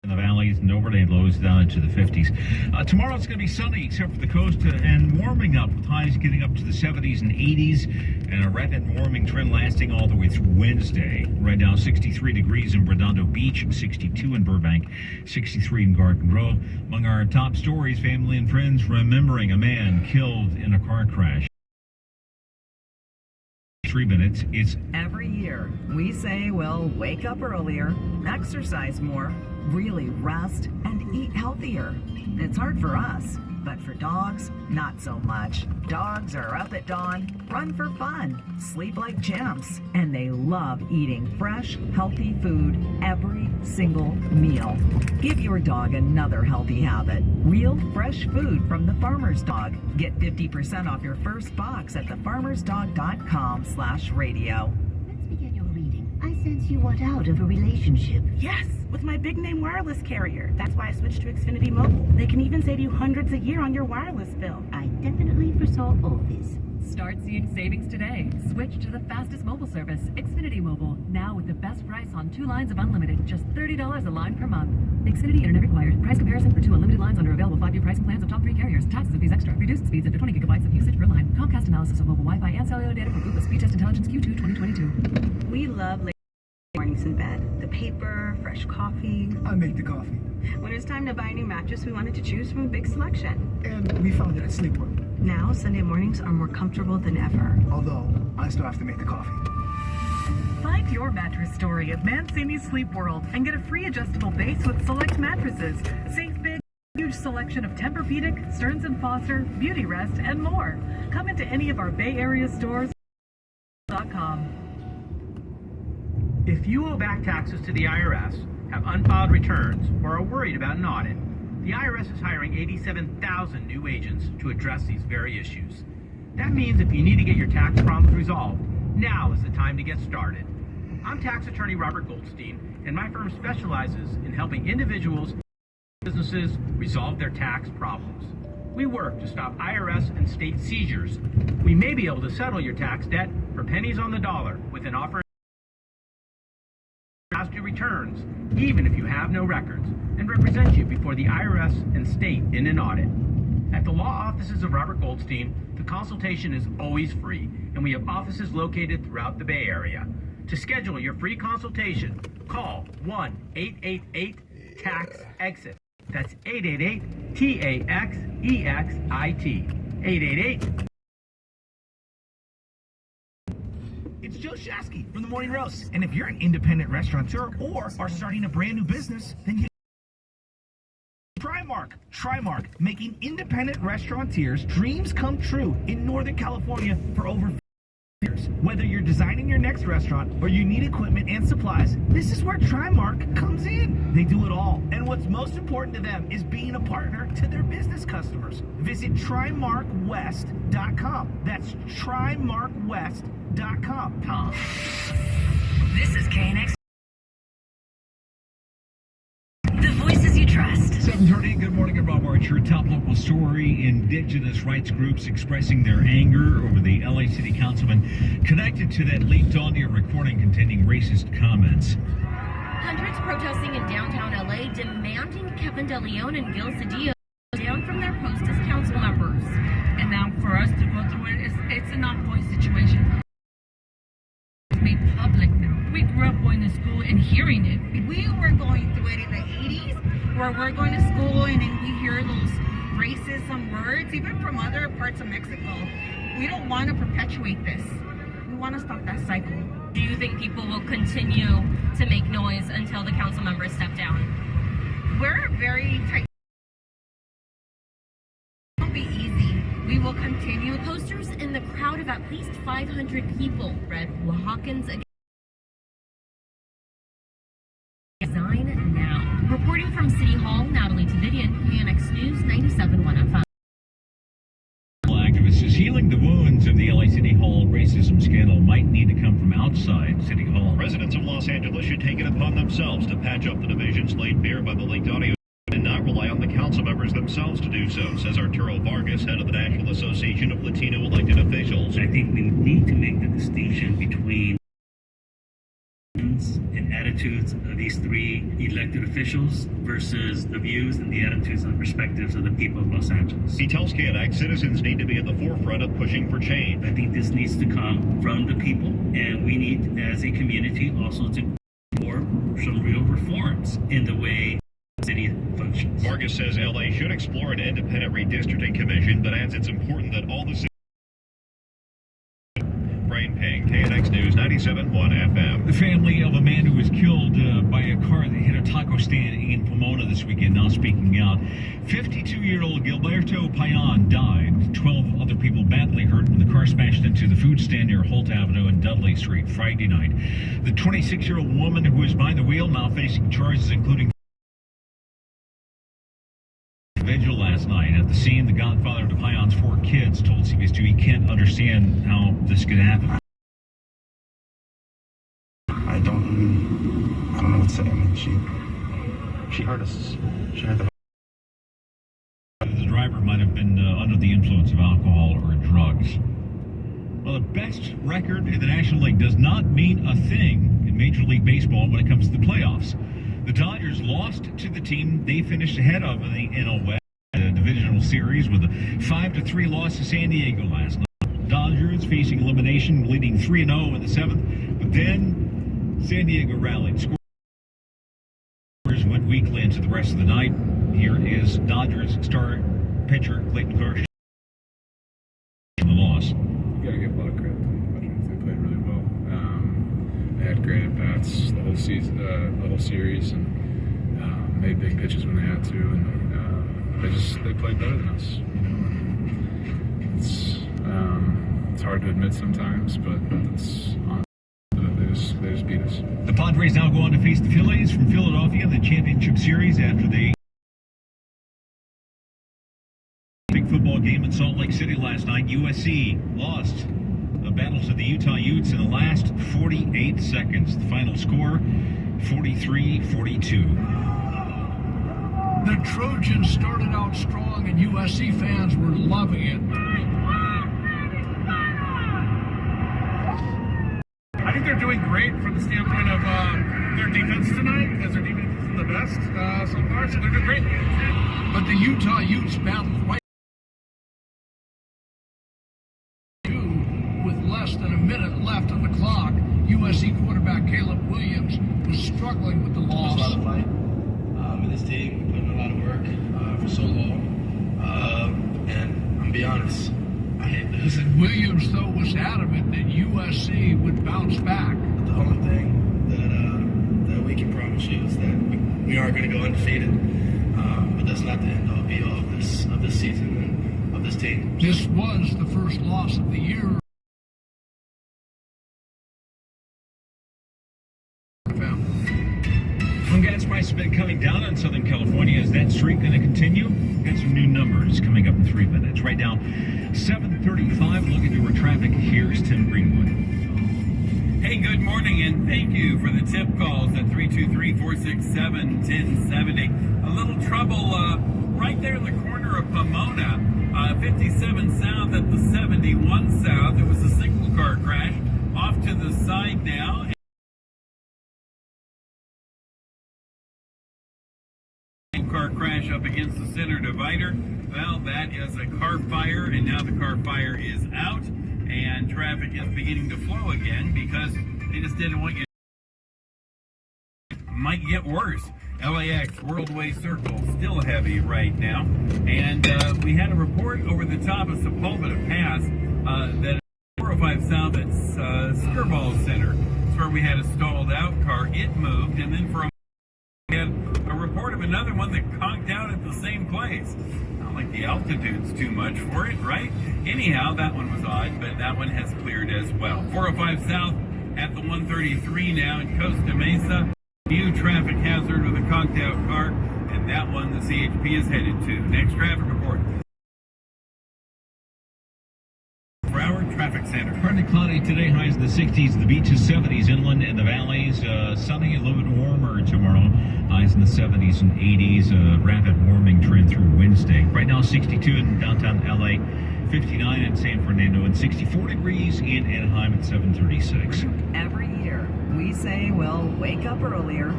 in the valleys and overnight lows down into the 50s. Tomorrow it's going to be sunny except for the coast and warming up with highs getting up to the 70s and 80s and a rapid warming trend lasting all the way through Wednesday. Right now 63 degrees in Redondo Beach, 62 in Burbank, 63 in Garden Grove. Among our top stories, family and friends remembering a man killed in a car crash. 3 minutes. It's every year we say we'll wake up earlier, exercise more, really rest, and eat healthier. It's hard for us, but for dogs, not so much. Dogs are up at dawn, run for fun, sleep like champs, and they love eating fresh, healthy food every single meal. Give your dog another healthy habit. Real fresh food from the Farmer's Dog. Get 50% off your first box at thefarmersdog.com/radio. Let's begin your reading. I sense you want out of a relationship. Yes, with my big name wireless carrier. That's why I switched to Xfinity Mobile. They can even save you hundreds a year on your wireless bill. I definitely foresaw all this. Start seeing savings today. Switch to the fastest mobile service, Xfinity Mobile. Now with the best price on 2 lines of unlimited, just $30 a line per month. Xfinity Internet required. Price comparison for 2 unlimited lines under available 5-year pricing plans of top 3 carriers. Taxes and fees extra. Reduced speeds up to 20 gigabytes of usage per line. Comcast analysis of mobile Wi-Fi and cellular data from Google Speed Test Intelligence Q2 2022. We love late mornings in bed. The paper, fresh coffee. I make the coffee. When it's time to buy a new mattress, we wanted to choose from a big selection. And we found it at Sleepworld. Now, Sunday mornings are more comfortable than ever. Although, I still have to make the coffee. Find your mattress story at Mancini's Sleep World and get a free adjustable base with select mattresses. Save big, huge selection of Tempur-Pedic, Stearns & Foster, Beauty Rest, and more. Come into any of our Bay Area stores. If you owe back taxes to the IRS, have unfiled returns, or are worried about an audit, the IRS is hiring 87,000 new agents to address these very issues. That means if you need to get your tax problems resolved, now is the time to get started. I'm tax attorney Robert Goldstein, and my firm specializes in helping individuals and businesses resolve their tax problems. We work to stop IRS and state seizures. We may be able to settle your tax debt for pennies on the dollar with an offer past due returns, even if you have no records, and represent you before the IRS and state in an audit. At the law offices of Robert Goldstein, the consultation is always free, and we have offices located throughout the Bay Area. To schedule your free consultation, call 1-888-TAX-EXIT. That's 888-TAXEXIT. 888. It's Joe Shasky from The Morning Roast. And if you're an independent restaurateur or are starting a brand new business, then you Trimark, making independent restaurateurs' dreams come true in Northern California for over 50 years. Whether you're designing your next restaurant or you need equipment and supplies, this is where Trimark comes in. They do it all. And what's most important to them is being a partner to their business customers. Visit TrimarkWest.com. That's TrimarkWest.com. This is KNX. The voices you trust. 7:30, good morning, I'm Rob Archer. Top local story, indigenous rights groups expressing their anger over the LA City Councilman connected to that leaked audio recording containing racist comments. Hundreds protesting in downtown LA demanding Kevin De Leon and Gil Cedillo down from their posts as council members. And now for us to go through it, it's an ongoing situation. It's made public now. We grew up going to school and hearing it. We were going through it in the 80s, where we're going to school and then we hear those racism words, even from other parts of Mexico. We don't want to perpetuate this. We want to stop that cycle. Do you think people will continue to make noise until the council members step down? We're very tight. It won't be easy. We will continue. Posters in the crowd of at least 500 people read Oaxacans against Resign Now. Reporting from City Hall, Natalie Tavidian, KNX News 97.1 FM. Activist is healing the wounds of the LA City Hall racism scandal might need to come from outside City Hall. Residents of Los Angeles should take it upon themselves to patch up the divisions laid bare by the leaked audio and not rely on the council members themselves to do so, says Arturo Vargas, head of the National Association of Latino Elected Officials. I think we need to make the distinction between and attitude attitudes of these three elected officials versus the views and the attitudes and perspectives of the people of Los Angeles. He tells KNX citizens need to be at the forefront of pushing for change. I think this needs to come from the people, and we need, as a community, also to for some real reforms in the way the city functions. Vargas says LA should explore an independent redistricting commission, but adds it's important that all the Brian Ping, KNX News 97.1 FM. The family of a man who was killed by a car that hit a taco stand in Pomona this weekend now speaking out. 52-year-old Gilberto Payan died. 12 other people badly hurt when the car smashed into the food stand near Holt Avenue and Dudley Street Friday night. The 26-year-old woman who was behind the wheel now facing charges including vigil last night. At the scene, the godfather of Payan's 4 kids told CBS2 he can't understand how this could happen. I don't know what to say. I mean, she hurt us. She hurt the driver might have been under the influence of alcohol or drugs. Well, the best record in the National League does not mean a thing in Major League Baseball when it comes to the playoffs. The Dodgers lost to the team they finished ahead of in the NL West divisional series with a 5-3 loss to San Diego last night. Dodgers facing elimination, leading 3-0 in the 7th, but then San Diego rallied. Scores went weakly into the rest of the night. Here is Dodgers star pitcher Clayton Kershaw in the loss. You gotta give a lot of credit to the Dodgers. They played really well. They had great at bats the whole season, the whole series, and made big pitches when they had to, and they played better than us. You know, it's hard to admit sometimes, but it's they just beat us. The Padres now go on to face the Phillies from Philadelphia in the championship series after they big football game in Salt Lake City last night. USC lost the battle to the Utah Utes in the last 48 seconds. The final score, 43-42. The Trojans started out strong and USC fans were loving it. I think they're doing great from the standpoint of their defense tonight, because their defense is the best so far, so they're doing great. But the Utah Utes battled right with less than a minute left on the clock. USC quarterback Caleb Williams was struggling with the loss. There's a lot of fight in this team. We put in a lot of work for so long. And I'm be honest, I hate losing. Williams, though, was adamant that USC would bounce back. The only thing that we can promise you is that we are going to go undefeated. But that's not the end all be all of this season and of this team. This was the first loss of the year. Gas prices have been coming down in Southern California. Is that streak going to continue? Got some new numbers coming up in 3 minutes. Right now, 7:35. Look at your traffic. Here's Tim Greenwood. Hey, good morning, and thank you for the tip calls at 323-467-1070. A little trouble right there in the corner of Pomona, 57 south at the 71 south. There was a single car crash off to the side now. Car crash up against the center divider. Well, that is a car fire, and now the car fire is out, and traffic is beginning to flow again because they just didn't want you. Might get worse. LAX Worldway Circle still heavy right now, and we had a report over the top of Sepulveda Pass that 405 south at Skirball Center. It's where we had a stalled out car. It moved, and then for a we had a report of another one that conked out at the same place. Not like the altitude's too much for it, right? Anyhow, that one was odd, but that one has cleared as well. 405 south at the 133 now in Costa Mesa. New traffic hazard with a conked out car, and that one the CHP is headed to. Next traffic report. Broward Traffic Center. Partly cloudy today, highs in the 60s, the beaches 70s, inland and the valleys. Sunny, a little bit warmer tomorrow. Highs in the 70s and 80s. Rapid warming trend through Wednesday. Right now, 62 in downtown LA, 59 in San Fernando, and 64 degrees in Anaheim at 7:36. Every year, We say, well, wake up earlier.